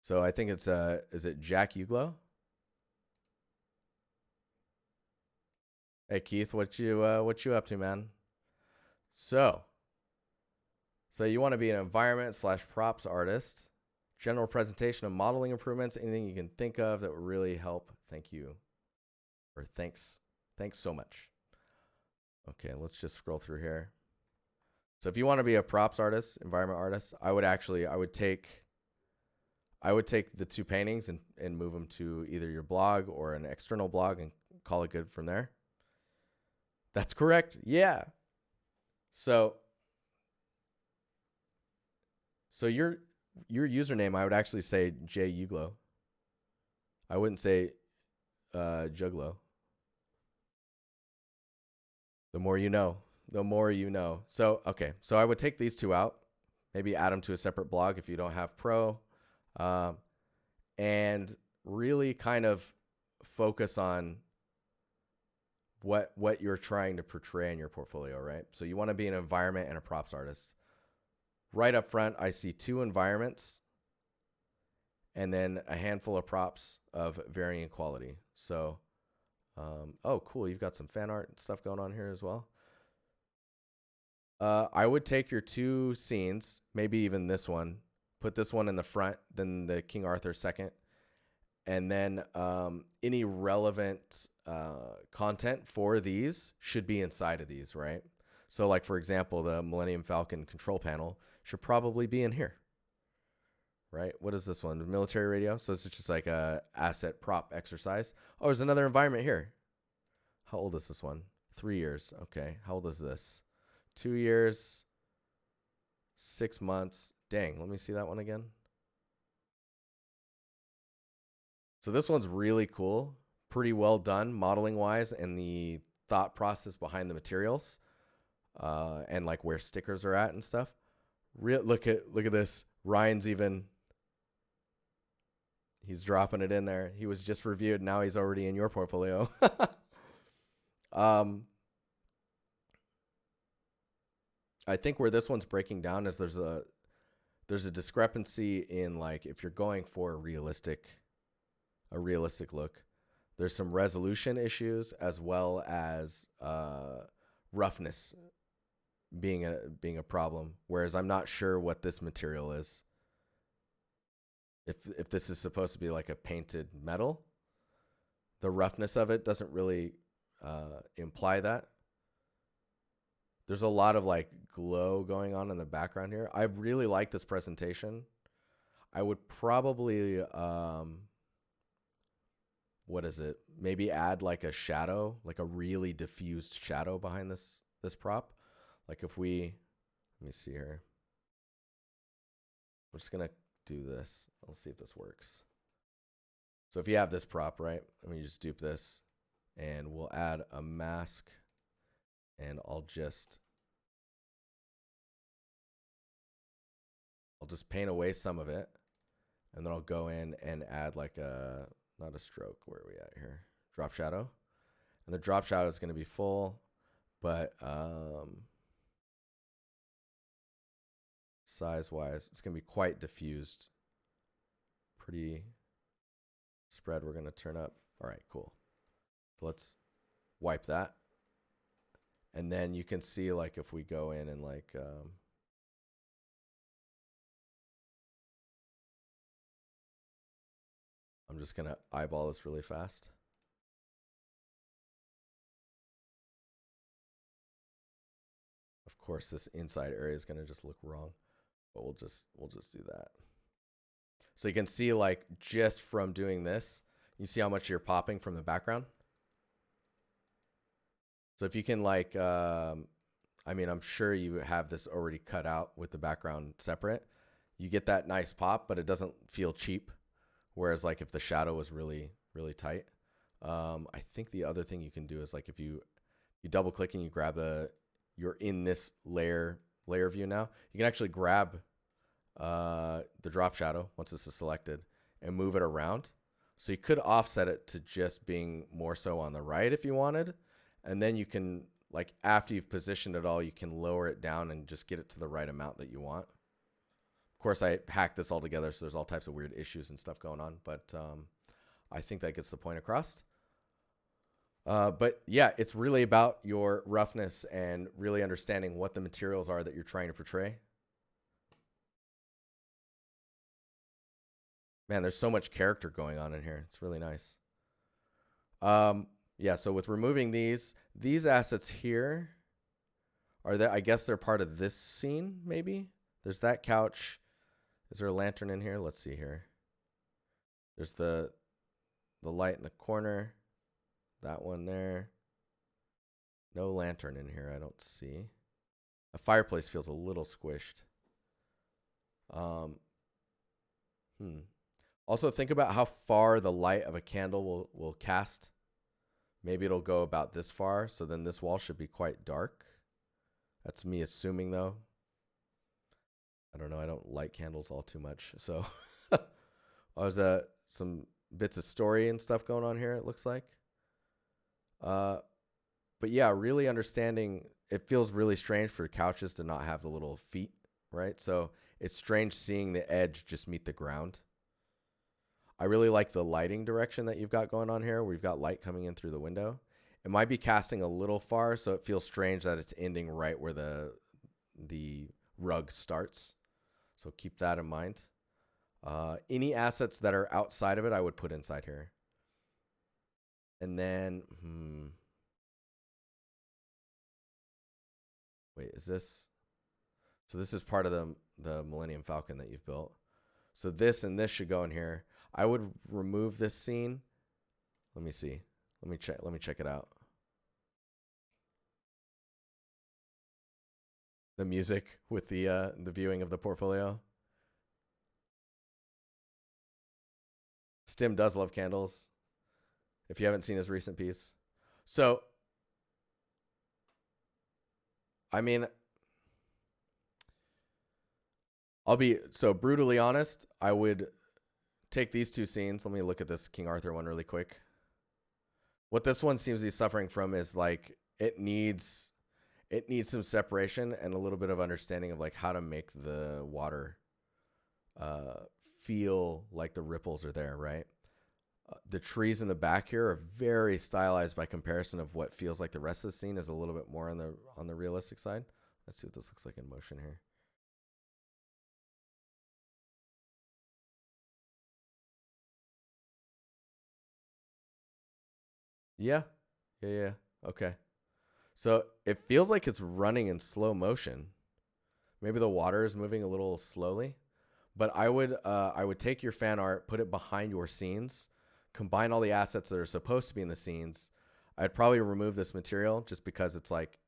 So I think it's is it Jack Uglow? Hey Keith, what you up to, man? So you want to be an environment / props artist. General presentation of modeling improvements, anything you can think of that would really help. Thank you. Or thanks so much. Okay, let's just scroll through here. So if you want to be a props artist, environment artist, I would take the 2 paintings and move them to either your blog or an external blog and call it good from there. That's correct. Yeah. So your username, I would actually say J Uglow. I wouldn't say Juglow. The more you know. The more you know. So, okay. So I would take these 2 out. Maybe add them to a separate blog if you don't have Pro. And really kind of focus on what you're trying to portray in your portfolio, right? So you want to be an environment and a props artist. Right up front, I see 2 environments and then a handful of props of varying quality. So, oh, cool. You've got some fan art and stuff going on here as well. I would take your 2 scenes, maybe even this one, put this one in the front, then the King Arthur second, and then any relevant content for these should be inside of these, right? So like, for example, the Millennium Falcon control panel should probably be in here, right? What is this one? The military radio. So it's just like a asset prop exercise. Oh, there's another environment here. How old is this one? 3 years. Okay. How old is this? 2 years, 6 months. Dang, let me see that one again. So this one's really cool. Pretty well done modeling wise, and the thought process behind the materials, and like where stickers are at and stuff. Look at this. Ryan's he's dropping it in there. He was just reviewed. Now he's already in your portfolio. I think where this one's breaking down is there's a discrepancy in, like, if you're going for a realistic look, there's some resolution issues as well as roughness being a problem. Whereas I'm not sure what this material is. If this is supposed to be like a painted metal, the roughness of it doesn't really imply that. There's a lot of like glow going on in the background here. I really like this presentation. I would probably what is it? Maybe add like a shadow, like a really diffused shadow behind this prop. Like if we, let me see here. I'm just gonna do this. I'll see if this works. So if you have this prop, right? Let me just dupe this, and we'll add a mask, and I'll just paint away some of it, and then I'll go in and add like a, not a stroke, where are we at here? Drop shadow. And the drop shadow is going to be full, but size-wise, it's going to be quite diffused. Pretty spread we're going to turn up. All right, cool. So let's wipe that. And then you can see, like, if we go in and like I'm just going to eyeball this really fast. Of course, this inside area is going to just look wrong, but we'll just do that. So you can see, like, just from doing this, you see how much you're popping from the background. So if you can, like, I mean, I'm sure you have this already cut out with the background separate. You get that nice pop, but it doesn't feel cheap. Whereas, like, if the shadow was really, really tight, I think the other thing you can do is, like, if you double click and you grab you're in this layer view now, you can actually grab the drop shadow once this is selected and move it around. So you could offset it to just being more so on the right if you wanted. And then you can, like, after you've positioned it all, you can lower it down and just get it to the right amount that you want. Of course, I hacked this all together, so there's all types of weird issues and stuff going on. But I think that gets the point across. But yeah, it's really about your roughness and really understanding what the materials are that you're trying to portray. Man, there's so much character going on in here. It's really nice. Yeah, so with removing these assets here are that, I guess they're part of this scene, maybe? There's that couch. Is there a lantern in here? Let's see here. There's the light in the corner. That one there. No lantern in here, I don't see. A fireplace feels a little squished. Also, think about how far the light of a candle will cast. Maybe it'll go about this far, so then this wall should be quite dark. That's me assuming, though. I don't know. I don't light candles all too much. So there's some bits of story and stuff going on here, it looks like. But yeah, really understanding, it feels really strange for couches to not have the little feet, right? So it's strange seeing the edge just meet the ground. I really like the lighting direction that you've got going on here, where you've got light coming in through the window. It might be casting a little far, so it feels strange that it's ending right where the rug starts. So keep that in mind. Any assets that are outside of it, I would put inside here. And then, wait, is this? So this is part of the Millennium Falcon that you've built. So this and this should go in here. I would remove this scene. Let me see. Let me check it out. The music with the viewing of the portfolio. Stim does love candles. If you haven't seen his recent piece. So, I mean, I'll be so brutally honest. I would take these two scenes. Let me look at this King Arthur one really quick. What this one seems to be suffering from is like it needs some separation and a little bit of understanding of like how to make the water feel like the ripples are there, right? The trees in the back here are very stylized by comparison of what feels like the rest of the scene is a little bit more on the realistic side. Let's see what this looks like in motion here. Yeah. Okay. So it feels like it's running in slow motion. Maybe the water is moving a little slowly, but I would take your fan art, put it behind your scenes, combine all the assets that are supposed to be in the scenes. I'd probably remove this material just because it's like,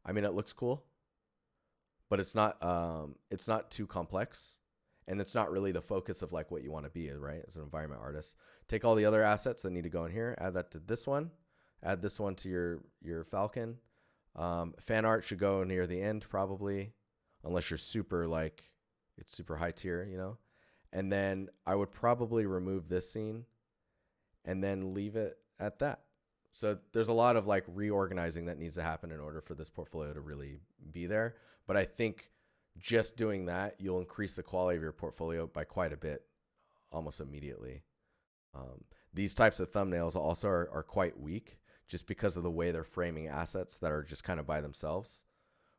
I mean, it looks cool, but it's not too complex. And it's not really the focus of like what you want to be, right? As an environment artist, take all the other assets that need to go in here, add that to this one, add this one to your Falcon. Fan art should go near the end probably, unless you're super like, it's super high tier, you know? And then I would probably remove this scene and then leave it at that. So there's a lot of like reorganizing that needs to happen in order for this portfolio to really be there. But I think just doing that, you'll increase the quality of your portfolio by quite a bit almost immediately. These types of thumbnails also are quite weak just because of the way they're framing assets that are just kind of by themselves.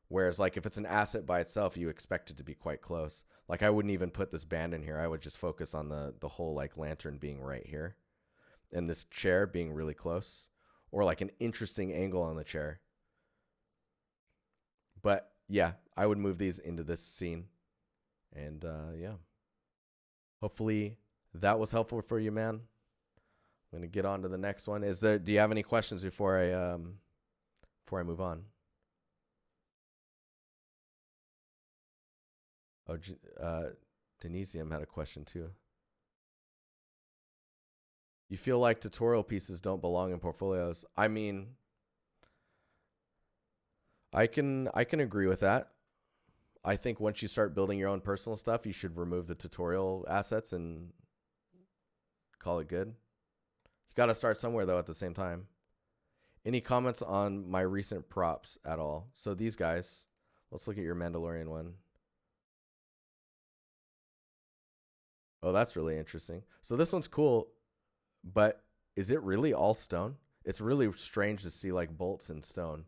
Whereas like if it's an asset by itself, you expect it to be quite close. Like I wouldn't even put this band in here. I would just focus on the whole like lantern being right here and this chair being really close, or like an interesting angle on the chair. But yeah, I would move these into this scene. And yeah, hopefully that was helpful for you, man. I'm going to get on to the next one. Do you have any questions before I move on? Oh, Denisium had a question too. You feel like tutorial pieces don't belong in portfolios. I mean, I can agree with that. I think once you start building your own personal stuff, you should remove the tutorial assets and call it good. You got to start somewhere though at the same time. Any comments on my recent props at all? So these guys, let's look at your Mandalorian one. Oh, that's really interesting. So this one's cool, but is it really all stone? It's really strange to see like bolts in stone.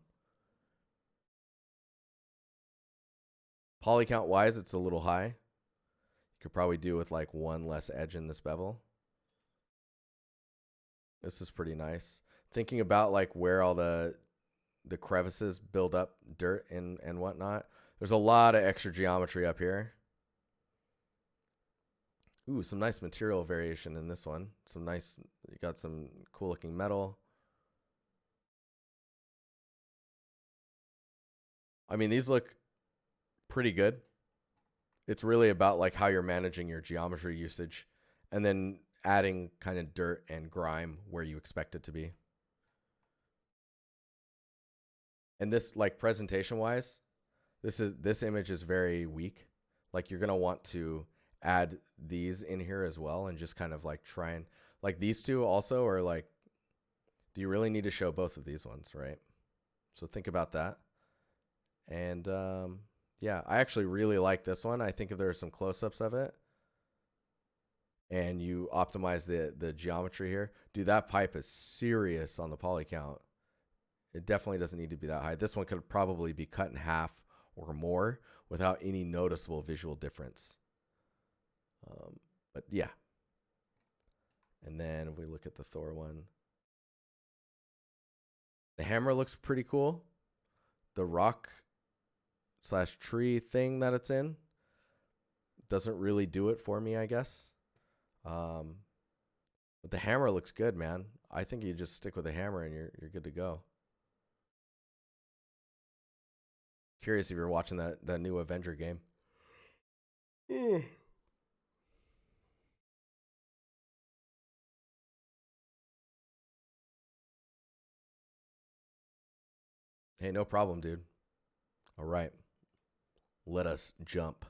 Poly count wise, it's a little high. You could probably do with like one less edge in this bevel. This is pretty nice. Thinking about like where all the crevices build up dirt and whatnot. There's a lot of extra geometry up here. Ooh, some nice material variation in this one. Some nice, you got some cool looking metal. I mean, these look pretty good. It's really about like how you're managing your geometry usage and then adding kind of dirt and grime where you expect it to be. And this, like, presentation wise, this image is very weak. Like, you're gonna want to add these in here as well and just kind of like try and like these two also are like, do you really need to show both of these ones, right? So think about that. And yeah, I actually really like this one. I think if there are some close-ups of it and you optimize the geometry here, dude, that pipe is serious on the poly count. It definitely doesn't need to be that high. This one could probably be cut in half or more without any noticeable visual difference. But yeah. And then if we look at the Thor one, the hammer looks pretty cool. The rock / tree thing that it's in doesn't really do it for me, I guess. But the hammer looks good, man. I think you just stick with the hammer and you're good to go. Curious if you're watching that new Avenger game. Hey, no problem, dude. All right. Let us jump.